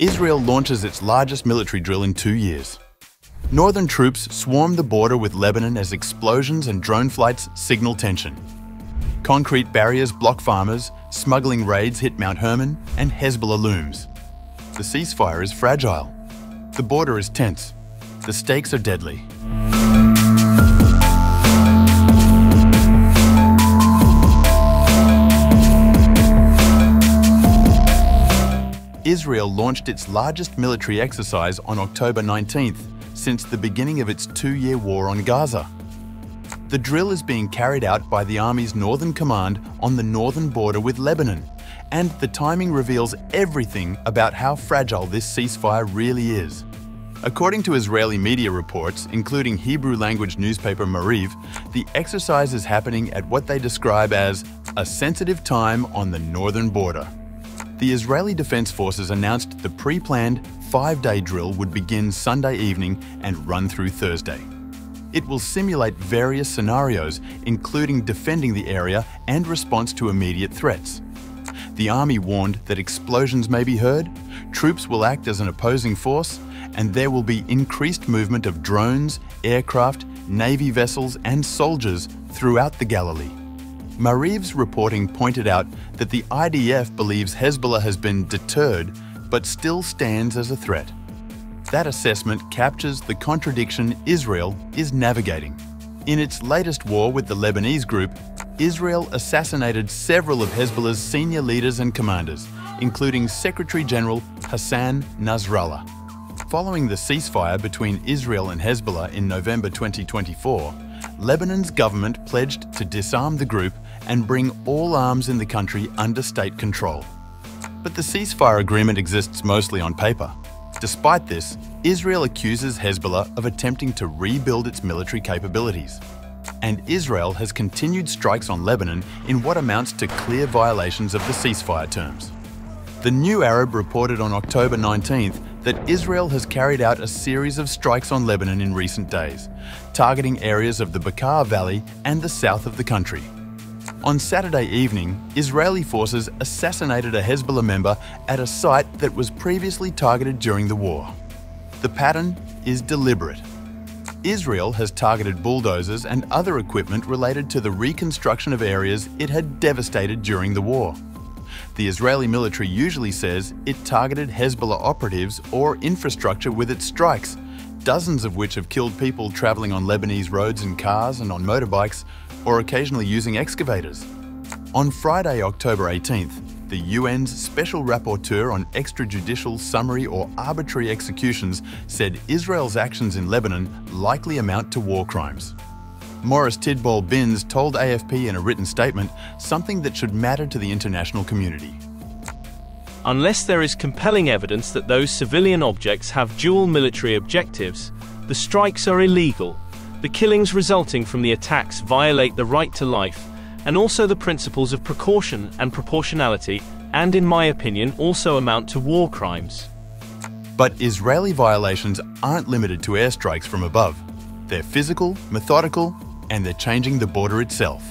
Israel launches its largest military drill in 2 years. Northern troops swarm the border with Lebanon as explosions and drone flights signal tension. Concrete barriers block farmers, smuggling raids hit Mount Hermon, and Hezbollah looms. The ceasefire is fragile. The border is tense. The stakes are deadly. Israel launched its largest military exercise on October 19th since the beginning of its 2-year war on Gaza. The drill is being carried out by the Army's Northern Command on the northern border with Lebanon, and the timing reveals everything about how fragile this ceasefire really is. According to Israeli media reports, including Hebrew-language newspaper Maariv, the exercise is happening at what they describe as a sensitive time on the northern border. The Israeli Defense Forces announced the pre-planned 5-day drill would begin Sunday evening and run through Thursday. It will simulate various scenarios, including defending the area and response to immediate threats. The army warned that explosions may be heard, troops will act as an opposing force, and there will be increased movement of drones, aircraft, navy vessels, and soldiers throughout the Galilee. Maariv's reporting pointed out that the IDF believes Hezbollah has been deterred but still stands as a threat. That assessment captures the contradiction Israel is navigating. In its latest war with the Lebanese group, Israel assassinated several of Hezbollah's senior leaders and commanders, including Secretary General Hassan Nasrallah. Following the ceasefire between Israel and Hezbollah in November 2024, Lebanon's government pledged to disarm the group and bring all arms in the country under state control. But the ceasefire agreement exists mostly on paper. Despite this, Israel accuses Hezbollah of attempting to rebuild its military capabilities. And Israel has continued strikes on Lebanon in what amounts to clear violations of the ceasefire terms. The New Arab reported on October 19th that Israel has carried out a series of strikes on Lebanon in recent days, targeting areas of the Bekaa Valley and the south of the country. On Saturday evening, Israeli forces assassinated a Hezbollah member at a site that was previously targeted during the war. The pattern is deliberate. Israel has targeted bulldozers and other equipment related to the reconstruction of areas it had devastated during the war. The Israeli military usually says it targeted Hezbollah operatives or infrastructure with its strikes, dozens of which have killed people traveling on Lebanese roads in cars and on motorbikes, or occasionally using excavators. On Friday, October 18th, the UN's Special Rapporteur on Extrajudicial, Summary or Arbitrary Executions said Israel's actions in Lebanon likely amount to war crimes. Morris Tidball Binns told AFP in a written statement something that should matter to the international community. Unless there is compelling evidence that those civilian objects have dual military objectives, the strikes are illegal. The killings resulting from the attacks violate the right to life and also the principles of precaution and proportionality, and in my opinion also amount to war crimes. But Israeli violations aren't limited to airstrikes from above. They're physical, methodical, and they're changing the border itself.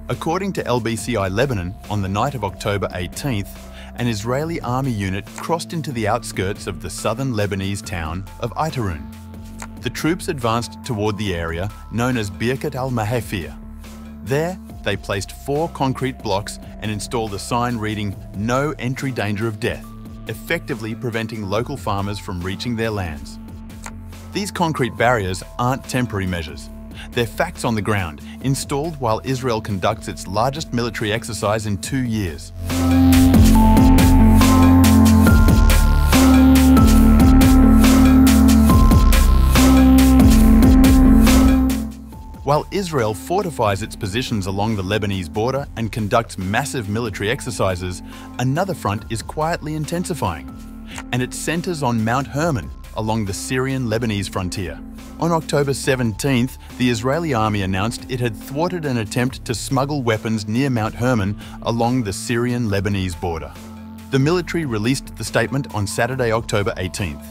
According to LBCI Lebanon, on the night of October 18th, an Israeli army unit crossed into the outskirts of the southern Lebanese town of Itarun. The troops advanced toward the area known as Birkat al-Mahafir. There, they placed 4 concrete blocks and installed a sign reading "No entry danger of death," effectively preventing local farmers from reaching their lands. These concrete barriers aren't temporary measures. They're facts on the ground, installed while Israel conducts its largest military exercise in 2 years. While Israel fortifies its positions along the Lebanese border and conducts massive military exercises, another front is quietly intensifying, and it centers on Mount Hermon along the Syrian-Lebanese frontier. On October 17th, the Israeli army announced it had thwarted an attempt to smuggle weapons near Mount Hermon along the Syrian-Lebanese border. The military released the statement on Saturday, October 18th.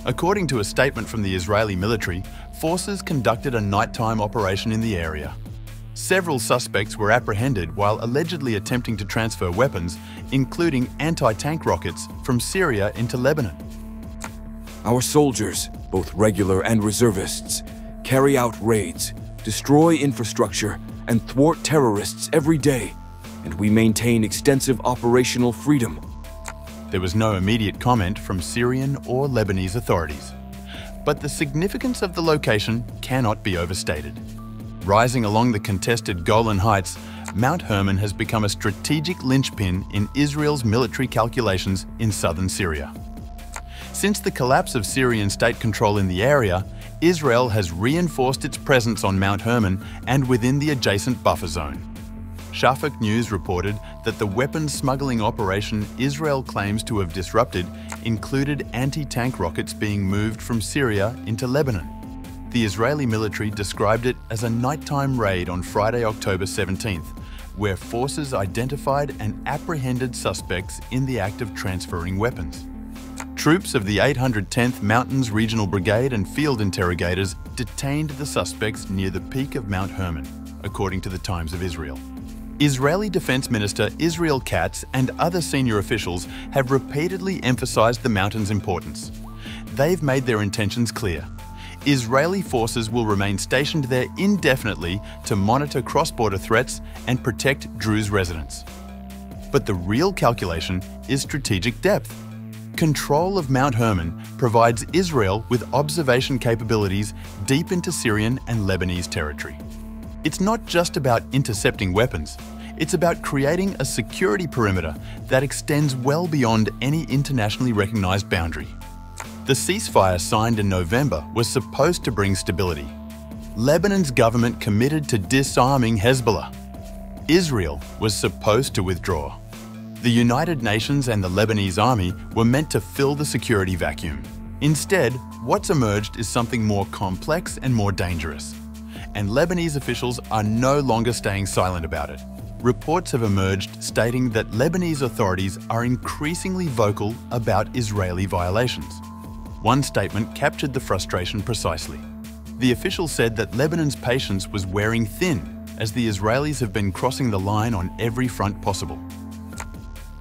According to a statement from the Israeli military, forces conducted a nighttime operation in the area. Several suspects were apprehended while allegedly attempting to transfer weapons, including anti-tank rockets, from Syria into Lebanon. Our soldiers, both regular and reservists, carry out raids, destroy infrastructure, and thwart terrorists every day, and we maintain extensive operational freedom. There was no immediate comment from Syrian or Lebanese authorities. But the significance of the location cannot be overstated. Rising along the contested Golan Heights, Mount Hermon has become a strategic linchpin in Israel's military calculations in southern Syria. Since the collapse of Syrian state control in the area, Israel has reinforced its presence on Mount Hermon and within the adjacent buffer zone. Shafak News reported that the weapons smuggling operation Israel claims to have disrupted included anti-tank rockets being moved from Syria into Lebanon. The Israeli military described it as a nighttime raid on Friday, October 17th, where forces identified and apprehended suspects in the act of transferring weapons. Troops of the 810th Mountains Regional Brigade and field interrogators detained the suspects near the peak of Mount Hermon, according to the Times of Israel. Israeli Defense Minister Israel Katz and other senior officials have repeatedly emphasized the mountain's importance. They've made their intentions clear. Israeli forces will remain stationed there indefinitely to monitor cross-border threats and protect Druze residents. But the real calculation is strategic depth. Control of Mount Hermon provides Israel with observation capabilities deep into Syrian and Lebanese territory. It's not just about intercepting weapons, it's about creating a security perimeter that extends well beyond any internationally recognized boundary. The ceasefire signed in November was supposed to bring stability. Lebanon's government committed to disarming Hezbollah. Israel was supposed to withdraw. The United Nations and the Lebanese army were meant to fill the security vacuum. Instead, what's emerged is something more complex and more dangerous. And Lebanese officials are no longer staying silent about it. Reports have emerged stating that Lebanese authorities are increasingly vocal about Israeli violations. One statement captured the frustration precisely. The official said that Lebanon's patience was wearing thin, as the Israelis have been crossing the line on every front possible.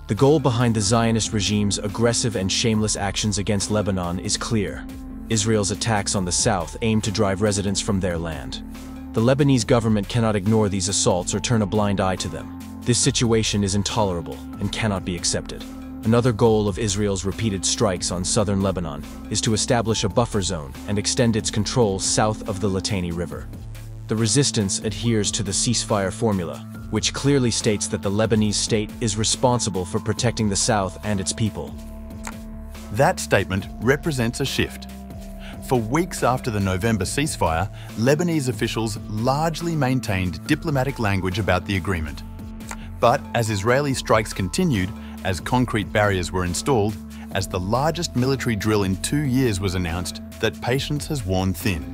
The goal behind the Zionist regime's aggressive and shameless actions against Lebanon is clear. Israel's attacks on the south aim to drive residents from their land. The Lebanese government cannot ignore these assaults or turn a blind eye to them. This situation is intolerable and cannot be accepted. Another goal of Israel's repeated strikes on southern Lebanon is to establish a buffer zone and extend its control south of the Litani River. The resistance adheres to the ceasefire formula, which clearly states that the Lebanese state is responsible for protecting the south and its people. That statement represents a shift. For weeks after the November ceasefire, Lebanese officials largely maintained diplomatic language about the agreement. But as Israeli strikes continued, as concrete barriers were installed, as the largest military drill in 2 years was announced, that patience has worn thin.